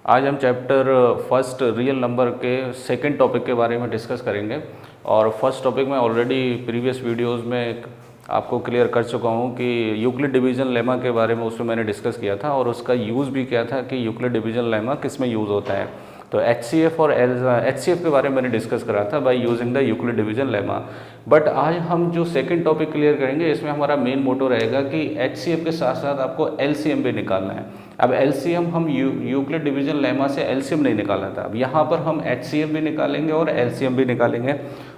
आज हम chapter first real number के सेकंड टॉपिक के बारे में डिस्कस करेंगे। और फर्स्ट टॉपिक में ऑलरेडी प्रीवियस वीडियोस में आपको क्लियर कर चुका हूँ कि यूक्लिड डिवीजन लेमा के बारे में उसमें मैंने डिस्कस किया था और उसका यूज़ भी किया था कि यूक्लिड डिवीजन लेमा किस में यूज़ होता है। तो HCF और HCF के बारे में मैंने डिस्कस करा था by using the Euclid division lemma. But आज हम जो सेकंड टॉपिक क्लियर करेंगे इसमें हमारा मेन मोटो रहेगा कि HCF के साथ साथ आपको LCM भी निकालना है। अब LCM हम यूक्लिड डिवीजन लेमा से LCM नहीं निकाला था, अब यहाँ पर हम HCF भी निकालेंगे और LCM भी निकालेंगे।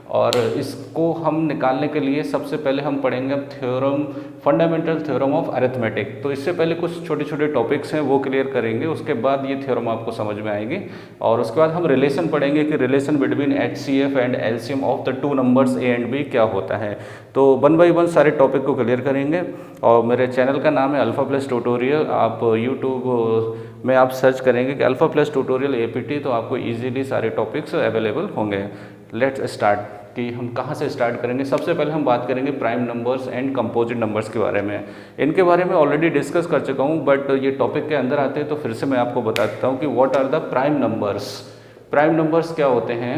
और इसको हम निकालने के लिए सबसे पहले हम पढ़ेंगे theorem, fundamental theorem of arithmetic. तो इससे पहले कुछ छोटे छोटे टॉपिक्स हैं वो क्लियर करेंगे, उसके बाद ये थ्योरम आपको समझ में आएगी। और उसके बाद हम रिलेशन पढ़ेंगे कि relation between HCF and LCM of the two numbers A and B क्या होता है। तो 1 बाय 1 सारे टॉपिक को क्लियर करेंगे। और मेरे चैनल का नाम है अल्फ़ा प्लस ट्यूटोरियल। आप यूट्यूब में आप सर्च करेंगे कि अल्फ़ा प्लस ट्यूटोरियल APT, तो आपको ईजिली सारे टॉपिक्स अवेलेबल होंगे। लेट्स स्टार्ट कि हम कहाँ से स्टार्ट करेंगे। सबसे पहले हम बात करेंगे prime numbers and composite numbers के बारे में। इनके बारे में ऑलरेडी डिस्कस कर चुका हूँ, बट ये टॉपिक के अंदर आते हैं तो फिर से मैं आपको बता देता हूँ कि what are the prime numbers. Prime numbers क्या होते हैं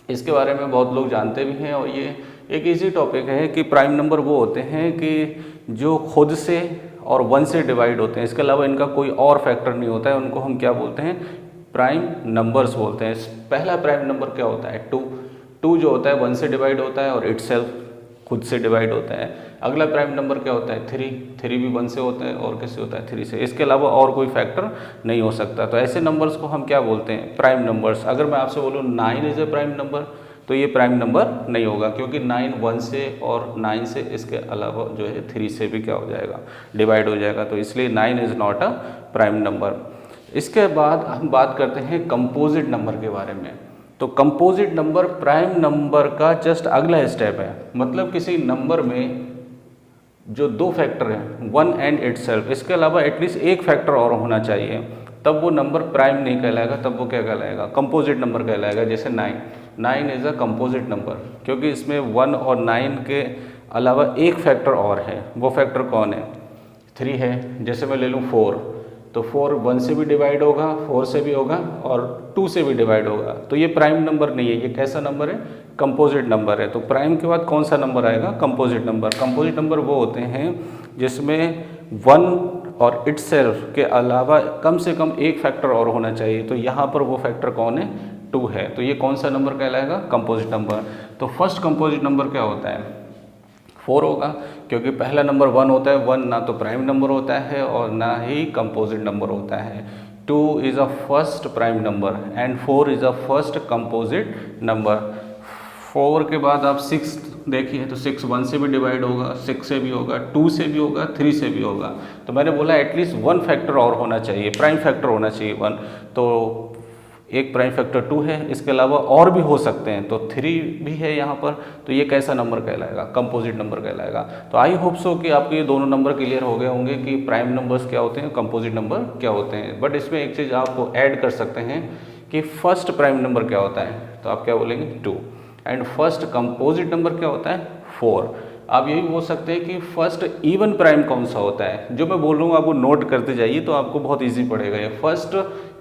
इसके बारे में बहुत लोग जानते भी हैं, और ये एक इजी टॉपिक है कि प्राइम नंबर वो होते हैं कि जो खुद से और 1 से डिवाइड होते हैं, इसके अलावा इनका कोई और फैक्टर नहीं होता है। उनको हम क्या बोलते हैं, प्राइम नंबर्स बोलते हैं। पहला प्राइम नंबर क्या होता है, 2 जो होता है 1 से डिवाइड होता है और इटसेल्फ खुद से डिवाइड होता है। अगला प्राइम नंबर क्या होता है, 3 भी 1 से होता है और किससे होता है, 3 से। इसके अलावा और कोई फैक्टर नहीं हो सकता। तो ऐसे नंबर्स को हम क्या बोलते हैं, प्राइम नंबर्स। अगर मैं आपसे बोलूँ 9 इज़ ए प्राइम नंबर, तो ये प्राइम नंबर नहीं होगा, क्योंकि 9 1 से और 9 से, इसके अलावा जो है 3 से भी क्या हो जाएगा, डिवाइड हो जाएगा। तो इसलिए 9 is not a prime number. इसके बाद हम बात करते हैं कंपोजिट नंबर के बारे में। तो कंपोजिट नंबर प्राइम नंबर का जस्ट अगला स्टेप है। मतलब किसी नंबर में जो 2 फैक्टर हैं, 1 एंड इटसेल्फ, इसके अलावा एटलीस्ट एक फैक्टर और होना चाहिए, तब वो नंबर प्राइम नहीं कहलाएगा, तब वो क्या कहलाएगा, कंपोजिट नंबर कहलाएगा। जैसे 9 इज़ अ कंपोजिट नंबर, क्योंकि इसमें 1 और 9 के अलावा एक फैक्टर और है। वो फैक्टर कौन है, 3 है। जैसे मैं ले लूँ 4, तो 4 1 से भी डिवाइड होगा, 4 से भी होगा और 2 से भी डिवाइड होगा। तो ये प्राइम नंबर नहीं है, ये कैसा नंबर है, कंपोजिट नंबर है। तो प्राइम के बाद कौन सा नंबर आएगा, कंपोजिट नंबर। कंपोजिट नंबर वो होते हैं जिसमें 1 और इटसेल्फ के अलावा कम से कम एक फैक्टर और होना चाहिए। तो यहाँ पर वो फैक्टर कौन है, 2 है। तो ये कौन सा नंबर कहलाएगा, कंपोजिट नंबर। तो फर्स्ट कंपोजिट नंबर क्या होता है, 4 होगा, क्योंकि पहला नंबर 1 होता है। 1 ना तो प्राइम नंबर होता है और ना ही कंपोजिट नंबर होता है। 2 is a first prime number and 4 is a first composite number. 4 के बाद आप 6 देखिए, तो 6 1 से भी डिवाइड होगा, 6 से भी होगा, 2 से भी होगा, 3 से भी होगा। तो मैंने बोला एटलीस्ट 1 फैक्टर और होना चाहिए, प्राइम फैक्टर होना चाहिए 1। तो एक प्राइम फैक्टर 2 है, इसके अलावा और भी हो सकते हैं, तो 3 भी है यहाँ पर। तो ये कैसा नंबर कहलाएगा, कंपोजिट नंबर कहलाएगा। तो आई होप सो कि आपके ये दोनों नंबर क्लियर हो गए होंगे कि प्राइम नंबर्स क्या होते हैं, कंपोजिट नंबर क्या होते हैं। बट इसमें एक चीज़ आप ऐड कर सकते हैं कि फर्स्ट प्राइम नंबर क्या होता है, तो आप क्या बोलेंगे, 2। एंड फर्स्ट कंपोजिट नंबर क्या होता है, 4। आप यही बोल सकते हैं कि फर्स्ट इवन प्राइम कौन सा होता है। जो मैं बोल रहा हूँ आप वो नोट करते जाइए, तो आपको बहुत ईजी पड़ेगा। ये फर्स्ट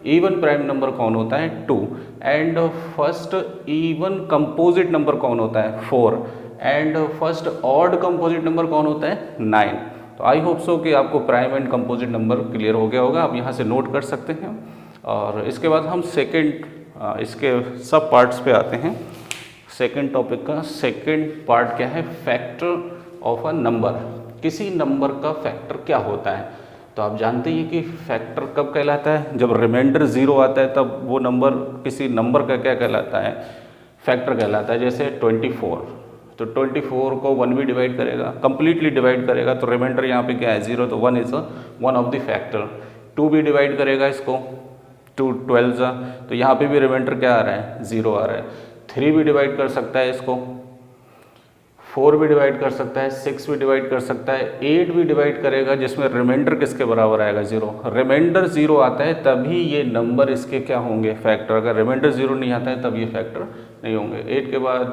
इवन प्राइम नंबर कौन होता है, 2। And first even composite number कौन होता है, 4। And first odd composite number कौन होता है, 9। तो आई होप सो कि आपको prime and composite number clear हो गया होगा। आप यहाँ से नोट कर सकते हैं। और इसके बाद हम इसके सब पार्ट्स पे आते हैं। सेकेंड टॉपिक का सेकेंड पार्ट क्या है, फैक्टर ऑफ अ नंबर। किसी नंबर का फैक्टर क्या होता है। तो आप जानते हैं कि फैक्टर कब कहलाता है, जब रिमाइंडर 0 आता है, तब वो नंबर किसी नंबर का क्या कहलाता है, फैक्टर कहलाता है। जैसे 24, तो 24 को 1 भी डिवाइड करेगा, कंप्लीटली डिवाइड करेगा, तो रिमाइंडर यहाँ पे क्या है, 0, तो 1 is one of the factor. 2 भी डिवाइड करेगा इसको, 2 12 तो यहाँ पे भी रिमाइंडर क्या आ रहा है, 0 आ रहा है। 3 भी डिवाइड कर सकता है इसको, 4 भी डिवाइड कर सकता है, 6 भी डिवाइड कर सकता है, 8 भी डिवाइड करेगा, जिसमें रिमाइंडर किसके बराबर आएगा, 0। रिमाइंडर 0 आता है तभी ये नंबर इसके क्या होंगे, फैक्टर। अगर रिमाइंडर 0 नहीं आता है तब ये फैक्टर नहीं होंगे। 8 के बाद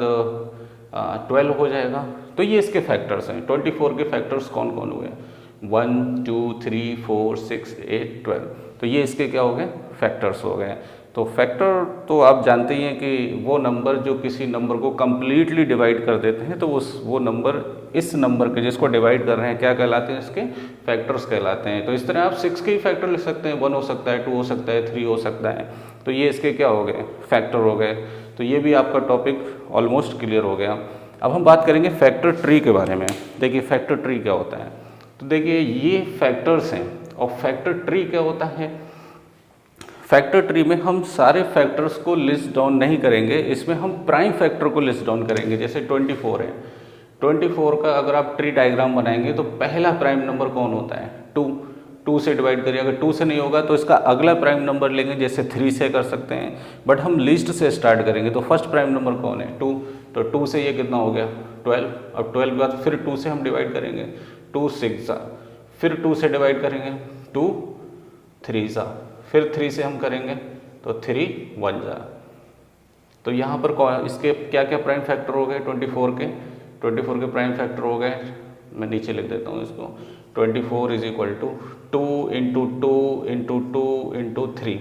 12 हो जाएगा। तो ये इसके फैक्टर्स हैं। 24 के फैक्टर्स कौन कौन हुए, 1 2 3 4 6 8 12। तो ये इसके क्या हो गए, फैक्टर्स हो गए। तो फैक्टर तो आप जानते ही हैं कि वो नंबर जो किसी नंबर को कम्प्लीटली डिवाइड कर देते हैं, तो वो नंबर इस नंबर के जिसको डिवाइड कर रहे हैं क्या कहलाते हैं, इसके फैक्टर्स कहलाते हैं। तो इस तरह आप 6 के ही फैक्टर लिख सकते हैं, 1 हो सकता है, 2 हो सकता है, 3 हो सकता है। तो ये इसके क्या हो गए, फैक्टर हो गए। तो ये भी आपका टॉपिक ऑलमोस्ट क्लियर हो गया। अब हम बात करेंगे फैक्टर ट्री के बारे में। देखिए फैक्टर ट्री क्या होता है। तो देखिए ये फैक्टर्स हैं और फैक्टर ट्री क्या होता है। फैक्टर ट्री में हम सारे फैक्टर्स को लिस्ट डाउन नहीं करेंगे, इसमें हम प्राइम फैक्टर को लिस्ट डाउन करेंगे। जैसे 24 है, 24 का अगर आप ट्री डायग्राम बनाएंगे तो पहला प्राइम नंबर कौन होता है, 2 से डिवाइड करिए। अगर 2 से नहीं होगा तो इसका अगला प्राइम नंबर लेंगे, जैसे 3 से कर सकते हैं, बट हम लिस्ट से स्टार्ट करेंगे। तो फर्स्ट प्राइम नंबर कौन है, 2। तो 2 से ये कितना हो गया, 12। अब 12 के बाद फिर 2 से हम डिवाइड करेंगे, 2 6 फिर 2 से डिवाइड करेंगे, 2 3 फिर 3 से हम करेंगे तो 3 1 तो यहाँ पर इसके क्या क्या प्राइम फैक्टर हो गए, 24 के प्राइम फैक्टर हो गए। मैं नीचे लिख देता हूँ इसको, 24 is equal to 2 into 2 into 2 into 3।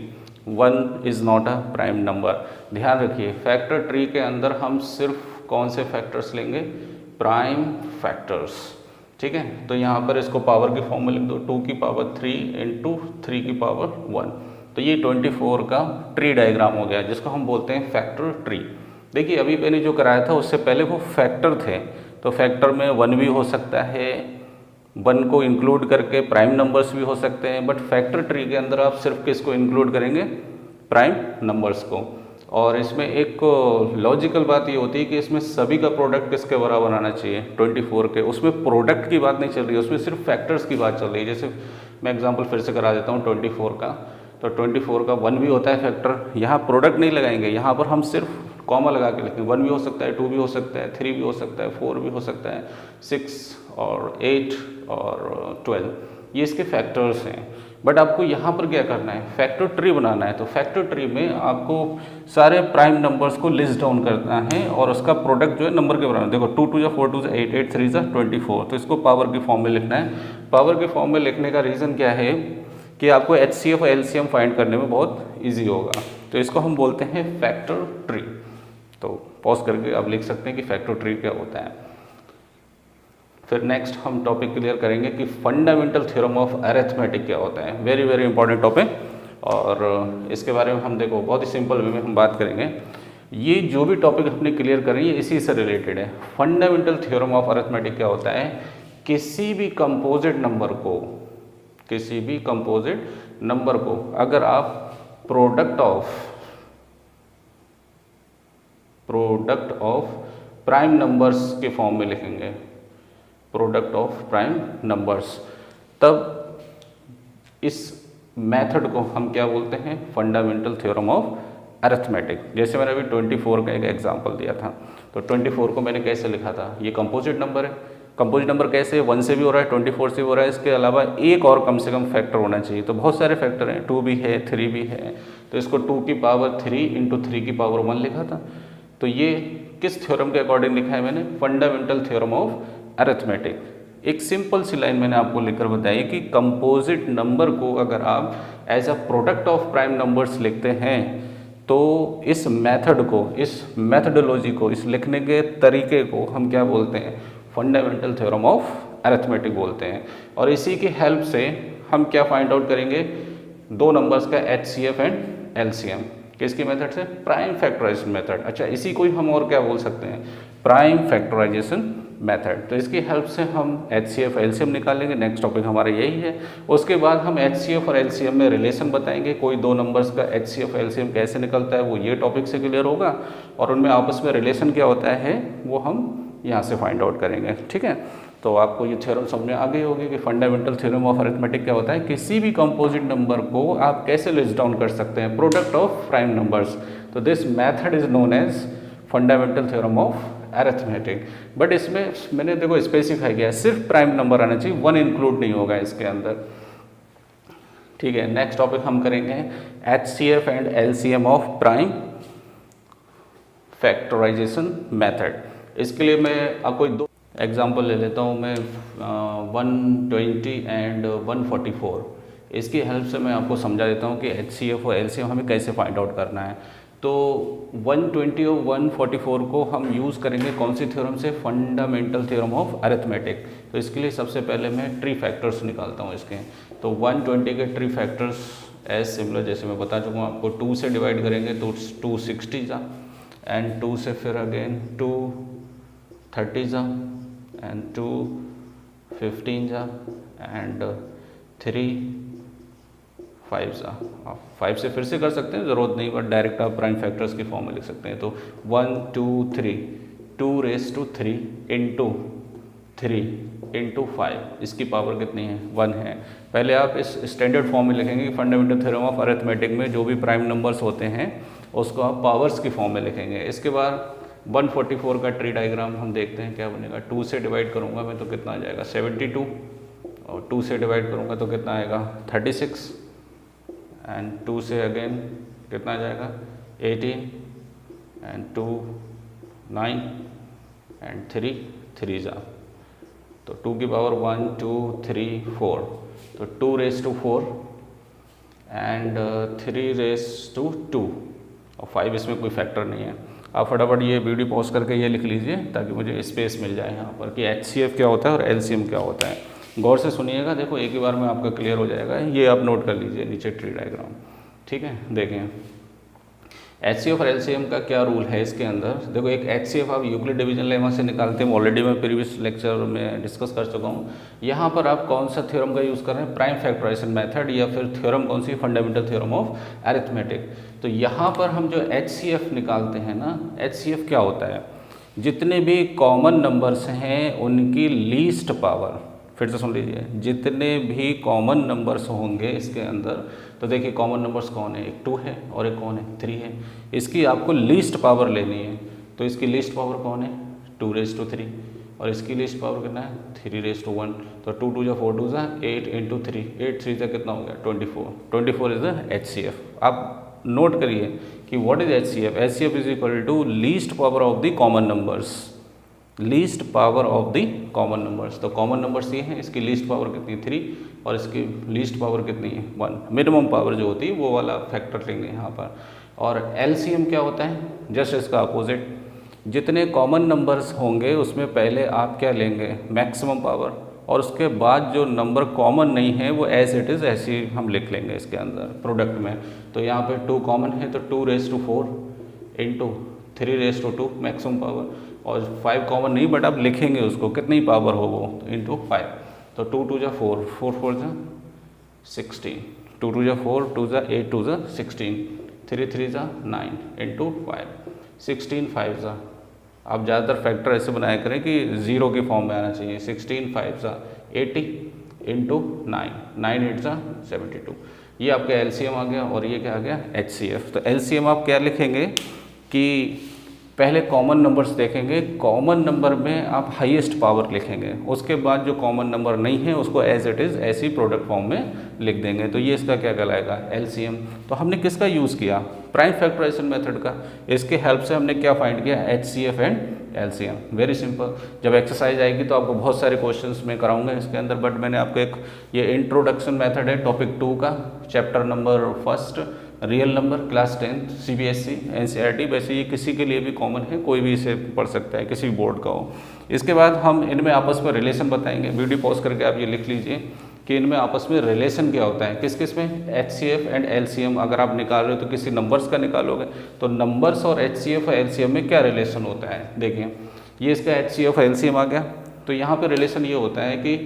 1 is not a prime number. ध्यान रखिए फैक्टर ट्री के अंदर हम सिर्फ कौन से फैक्टर्स लेंगे, प्राइम फैक्टर्स। ठीक है, तो यहाँ पर इसको पावर की फॉर्म में लिख दो, 2 की पावर 3 इंटू 3 की पावर 1। तो ये 24 का ट्री डायग्राम हो गया, जिसको हम बोलते हैं फैक्टर ट्री। देखिए अभी मैंने जो कराया था उससे पहले वो फैक्टर थे, तो फैक्टर में 1 भी हो सकता है, 1 को इंक्लूड करके प्राइम नंबर्स भी हो सकते हैं, बट फैक्टर ट्री के अंदर आप सिर्फ किसको इंक्लूड करेंगे, प्राइम नंबर्स को। और इसमें एक लॉजिकल बात ये होती है कि इसमें सभी का प्रोडक्ट किसके बराबर आना चाहिए, 24 के। उसमें प्रोडक्ट की बात नहीं चल रही है, उसमें सिर्फ फैक्टर्स की बात चल रही है। जैसे मैं एग्जांपल फिर से करा देता हूँ 24 का, तो 24 का 1 भी होता है फैक्टर। यहाँ प्रोडक्ट नहीं लगाएंगे, यहाँ पर हम सिर्फ कॉमा लगा के लिखेंगे। 1 भी हो सकता है, 2 भी हो सकता है, 3 भी हो सकता है, 4 भी हो सकता है, 6 और 8 और 12, ये इसके फैक्टर्स हैं। बट आपको यहाँ पर क्या करना है, फैक्टर ट्री बनाना है। तो फैक्टर ट्री में आपको सारे प्राइम नंबर्स को लिस्ट डाउन करना है और उसका प्रोडक्ट जो है नंबर के बराबर। देखो 2 2 जा 4 2 जा 8 8 3 जा 24, तो इसको पावर की फॉर्म में लिखना है। पावर के फॉर्म में लिखने का रीज़न क्या है कि आपको HCF और LCM फाइंड करने में बहुत ईजी होगा। तो इसको हम बोलते हैं फैक्टर ट्री। तो पॉज करके आप लिख सकते हैं कि फैक्टर ट्री क्या होता है। फिर नेक्स्ट हम टॉपिक क्लियर करेंगे कि फंडामेंटल थ्योरम ऑफ अरिथमेटिक क्या होता है। वेरी वेरी इंपॉर्टेंट टॉपिक, और इसके बारे में हम देखो बहुत ही सिंपल वे में हम बात करेंगे। ये जो भी टॉपिक हमने क्लियर करेंगे इसी से रिलेटेड है। फंडामेंटल थ्योरम ऑफ अरिथमेटिक क्या होता है, किसी भी कंपोजिट नंबर को अगर आप प्रोडक्ट ऑफ प्राइम नंबर्स के फॉर्म में लिखेंगे, प्रोडक्ट ऑफ प्राइम नंबर्स, तब इस मेथड को हम क्या बोलते हैं, फंडामेंटल थ्योरम ऑफ अरिथमेटिक। जैसे मैंने अभी 24 का एक एग्जांपल दिया था, तो 24 को मैंने कैसे लिखा था, ये कंपोजिट नंबर है। कंपोजिट नंबर कैसे, 1 से भी हो रहा है, 24 से भी हो रहा है, इसके अलावा एक और कम से कम फैक्टर होना चाहिए। तो बहुत सारे फैक्टर हैं, 2 भी है, 3 भी है, तो इसको 2 की पावर 3 इंटू 3 की पावर 1 लिखा था। तो ये किस थ्योरम के अकॉर्डिंग लिखा है मैंने, फंडामेंटल थ्योरम ऑफ अरिथमेटिक। एक सिंपल सी लाइन मैंने आपको लिखकर बताई कि कंपोजिट नंबर को अगर आप as a product of prime numbers लिखते हैं तो इस मेथड को, इस मेथडोलॉजी को, इस लिखने के तरीके को हम क्या बोलते हैं, फंडामेंटल थ्योरम ऑफ अरिथमेटिक बोलते हैं। और इसी की हेल्प से हम क्या फाइंड आउट करेंगे, दो नंबर्स का HCF एंड LCM, किसकी मेथड से, प्राइम फैक्टराइजेशन मेथड। अच्छा, इसी को ही हम और क्या बोल सकते हैं, प्राइम फैक्टराइजेशन मेथड। तो इसकी हेल्प से हम HCF LCM निकालेंगे। नेक्स्ट टॉपिक हमारा यही है। उसके बाद हम HCF और LCM में रिलेशन बताएंगे, कोई दो नंबर्स का HCF LCM कैसे निकलता है वो ये टॉपिक से क्लियर होगा, और उनमें आपस में रिलेशन क्या होता है वो हम यहाँ से फाइंड आउट करेंगे। ठीक है, तो आपको ये थ्योरम समझ में आ गई होगी कि फंडामेंटल थ्योरम ऑफ अरिथमेटिक क्या होता है, किसी भी कंपोजिट नंबर को आप कैसे लिस्ट डाउन कर सकते हैं, प्रोडक्ट ऑफ प्राइम नंबर्स। तो this method is known as fundamental theorem of arithmetic. But इसमें मैंने देखो स्पेसिफाई किया है, सिर्फ प्राइम नंबर आना चाहिए, 1 इंक्लूड नहीं होगा इसके अंदर। ठीक है, नेक्स्ट टॉपिक हम करेंगे HCF and LCM of prime factorization method. इसके लिए मैं आपको एग्जांपल ले लेता हूँ मैं 120 एंड 144। इसकी हेल्प से मैं आपको समझा देता हूँ कि HCF और LCM हमें कैसे फाइंड आउट करना है। तो 120 और 144 को हम यूज़ करेंगे कौन सी थ्योरम से? Fundamental theorem of arithmetic. तो इसके लिए सबसे पहले मैं ट्री फैक्टर्स निकालता हूँ इसके। तो 120 के ट्री फैक्टर्स एज सिमिलर, जैसे मैं बता चुका हूँ आपको, 2 से डिवाइड करेंगे तो 260 जा, एंड 2 से फिर अगेन 230 जा, एंड 215 जा, एंड 5 जा। आप 5 से फिर से कर सकते हैं, ज़रूरत नहीं, बट डायरेक्ट आप प्राइम फैक्टर्स की फॉर्म में लिख सकते हैं। तो 1 2 3 2 रेस टू 3 इंटू 3 इंटू 5, इसकी पावर कितनी है? 1 है। पहले आप इस स्टैंडर्ड फॉर्म में लिखेंगे कि फंडामेंटल थ्योरम ऑफ अरिथमेटिक में जो भी प्राइम नंबर्स होते हैं उसको आप पावर्स की फॉर्म में लिखेंगे। इसके बाद 144 का ट्री डायग्राम हम देखते हैं क्या बनेगा। 2 से डिवाइड करूँगा मैं तो कितना आ जाएगा? 72, और 2 से डिवाइड करूँगा तो कितना आएगा? 36, एंड 2 से अगेन कितना आ जाएगा? 18, एंड 2 9, एंड 3 जा। तो 2 की पावर 1 2 3 4, तो 2 raise to 4 and 3 raise to 2, और 5 इसमें कोई फैक्टर नहीं है। आप फटाफट ये वीडियो पॉज करके ये लिख लीजिए ताकि मुझे स्पेस मिल जाए यहाँ पर कि HCF क्या होता है और LCM क्या होता है। गौर से सुनिएगा, देखो एक ही बार में आपका क्लियर हो जाएगा। ये आप नोट कर लीजिए नीचे ट्री डायग्राम, ठीक है। देखें HCF और LCM का क्या रूल है इसके अंदर। देखो एक HCF आप यूक्लिड डिवीजन लेमा से निकालते हैं, ऑलरेडी मैं प्रीवियस लेक्चर में डिस्कस कर चुका हूँ। यहाँ पर आप कौन सा थ्योरम का यूज़ कर रहे हैं? प्राइम फैक्टराइजेशन मेथड, या फिर थ्योरम कौन सी? Fundamental theorem of arithmetic. तो यहाँ पर हम जो HCF निकालते हैं ना, HCF क्या होता है? जितने भी कॉमन नंबर्स हैं उनकी लीस्ट पावर, फिर से सुन लीजिए, जितने भी कॉमन नंबर्स होंगे इसके अंदर, तो देखिए कॉमन नंबर्स कौन है? एक 2 है और एक कौन है? 3 है। इसकी आपको लीस्ट पावर लेनी है। तो इसकी लीस्ट पावर कौन है? 2 रेस टू 3, और इसकी लीस्ट पावर कितना है? 3 रेस टू 1। तो 2 2 जा 4 2 जा 8 इंटू 3, 8 3 जा कितना हो गया? 24। 24 इज द HCF। आप नोट करिए कि what is HCF? HCF is equal to least power of the common numbers, least power of the common numbers. तो कॉमन नंबर्स ये हैं, इसकी लीस्ट पावर कितनी है? 3, और इसकी लीस्ट पावर कितनी है? 1। मिनिमम पावर जो होती है वो वाला फैक्टर लेंगे यहाँ पर। और LCM क्या होता है? जस्ट इसका अपोजिट। जितने कॉमन नंबर्स होंगे उसमें पहले आप क्या लेंगे? मैक्सिमम पावर, और उसके बाद जो नंबर कॉमन नहीं है वो एज इट इज़ ऐसे ही हम लिख लेंगे इसके अंदर प्रोडक्ट में। तो यहाँ पे 2 कॉमन है तो 2 raise to 4 into 3 raise to 2 maximum power, और 5 कॉमन नहीं बट आप लिखेंगे उसको कितनी पावर हो वो, इंटू 5। तो 2 2 जा 4, 4 4 जा 16, 2 2 जा 4, 2 जा 8, 2 जा 16, 3 3 जा 9 इंटू 5, 16 5 जा। आप ज़्यादातर फैक्टर ऐसे बनाया करें कि 0 की फॉर्म में आना चाहिए। 16 5 जा 80 इंटू 9, 9 8 जा 72। ये आपका LCM आ गया, और ये क्या आ गया? HCF। तो LCM आप क्या लिखेंगे कि पहले कॉमन नंबर्स देखेंगे, कॉमन नंबर में आप हाईएस्ट पावर लिखेंगे, उसके बाद जो कॉमन नंबर नहीं है उसको एज इट इज़ ऐसी प्रोडक्ट फॉर्म में लिख देंगे। तो ये इसका क्या कहलाएगा? LCM। तो हमने किसका यूज़ किया? प्राइम फैक्टराइजेशन मेथड का। इसके हेल्प से हमने क्या फाइंड किया? HCF and LCM। Very simple. जब एक्सरसाइज आएगी तो आपको बहुत सारे क्वेश्चंस में कराऊंगा इसके अंदर, बट मैंने आपको एक ये इंट्रोडक्शन मेथड है टॉपिक 2 का, chapter number 1 real number, class 10 CBSE NCERT। वैसे ये किसी के लिए भी कॉमन है, कोई भी इसे पढ़ सकता है, किसी भी बोर्ड का हो। इसके बाद हम इनमें आपस में रिलेशन बताएंगे। वीडियो पॉज करके आप ये लिख लीजिए कि इनमें आपस में रिलेशन क्या होता है, किस किस में? HCF and LCM। अगर आप निकाल रहे हो तो किसी नंबर्स का निकालोगे, तो नंबर्स और HCF और LCM में क्या रिलेशन होता है? देखिए ये इसका HCF LCM आ गया। तो यहाँ पर रिलेशन ये होता है कि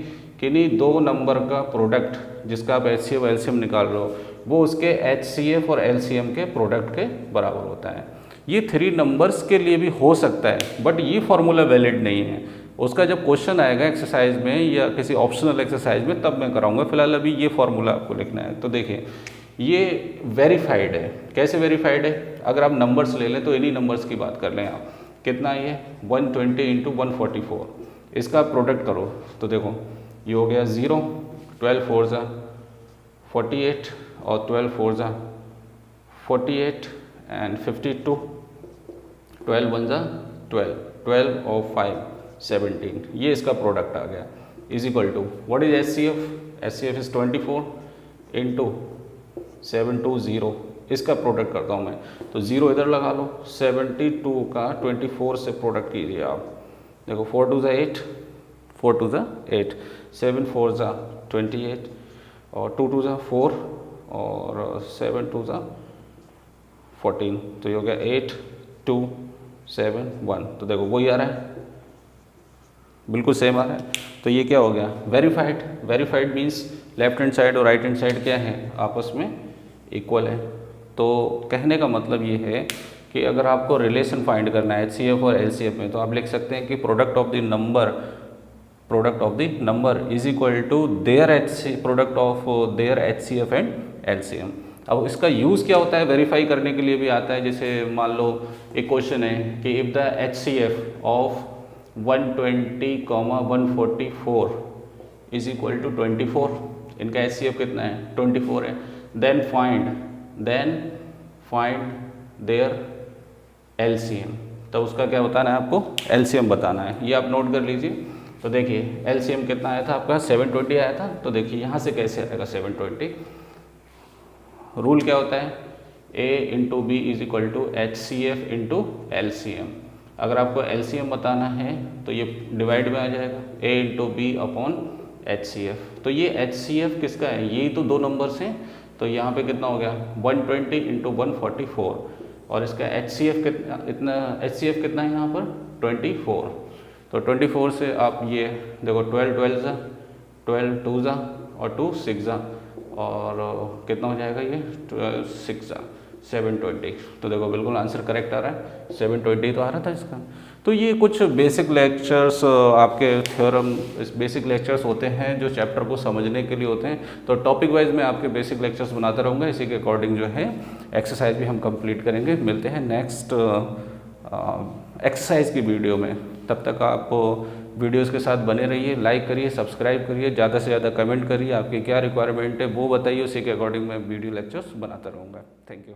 किन्हीं 2 नंबर का प्रोडक्ट जिसका आप HCF और LCM निकाल रहे हो वो उसके HCF और LCM के प्रोडक्ट के बराबर होता है। ये 3 नंबर्स के लिए भी हो सकता है, बट ये फॉर्मूला वैलिड नहीं है। उसका जब क्वेश्चन आएगा एक्सरसाइज में या किसी ऑप्शनल एक्सरसाइज में तब मैं कराऊंगा। फिलहाल अभी ये फॉर्मूला आपको लिखना है। तो देखिए ये वेरीफाइड है। कैसे वेरीफाइड है? अगर आप नंबर्स ले लें तो इन्हीं नंबर्स की बात कर लें आप। कितना ये? 120 इंटू 144, इसका प्रोडक्ट करो तो देखो ये हो गया 0, 12 4 जा 48, और 12 4 जा 48, एंड 52, 12 1 जा 12, 12 और 5 17, ये इसका प्रोडक्ट आ गया, is equal to what is H C F, H C F is 24 into 720, इसका प्रोडक्ट करता हूँ मैं, तो 0 इधर लगा लो, 72 का 24 से प्रोडक्ट कीजिए आप, देखो 4 2 8, 4 2 8, 7 4 28 और 2 2 4 और 7 2 14, तो ये हो गया 8 2 7 1, तो देखो वही आ रहा है, बिल्कुल सेम आ रहा है। तो ये क्या हो गया, verified. Verified means left hand side और राइट हैंड साइड क्या है, आपस में इक्वल है। तो कहने का मतलब ये है कि अगर आपको रिलेशन फाइंड करना है HCF और LCF में, तो आप लिख सकते हैं कि product of the number is equal to their product of their HCF and LCM। अब इसका यूज़ क्या होता है, वेरीफाई करने के लिए भी आता है। जैसे मान लो एक क्वेश्चन है कि if the HCF of 120, 144 is equal to 24, इनका HCF कितना है, 24 है, देन फाइंड देयर LCM, तो उसका क्या बताना है आपको, LCM बताना है। ये आप नोट कर लीजिए। तो देखिए LCM कितना आया था आपका, 720 आया था। तो देखिए यहाँ से कैसे आएगा 720, रूल क्या होता है, A into B is equal to HCF into LCM। अगर आपको LCM बताना है तो ये डिवाइड में आ जाएगा, A into B upon HCF। तो ये HCF किसका है, यही तो दो नंबर्स हैं, तो यहाँ पे कितना हो गया 120 इंटू 144, और इसका HCF कितना है यहाँ पर 24। तो 24 से आप ये देखो 12 12 2 और 2 6 और कितना हो जाएगा ये 6 720। तो देखो बिल्कुल आंसर करेक्ट आ रहा है, 720 तो आ रहा था इसका। तो ये कुछ बेसिक लेक्चर्स आपके थ्योरम बेसिक लेक्चर्स होते हैं जो चैप्टर को समझने के लिए होते हैं। तो टॉपिक वाइज मैं आपके बेसिक लेक्चर्स बनाता रहूँगा, इसी के अकॉर्डिंग जो है एक्सरसाइज भी हम कंप्लीट करेंगे। मिलते हैं नेक्स्ट एक्सरसाइज की वीडियो में, तब तक आप वीडियोस के साथ बने रहिए, लाइक करिए, सब्सक्राइब करिए, ज़्यादा से ज़्यादा कमेंट करिए, आपकी क्या रिक्वायरमेंट है वो बताइए, उसी के अकॉर्डिंग मैं वीडियो लेक्चर्स बनाता रहूँगा। Thank you.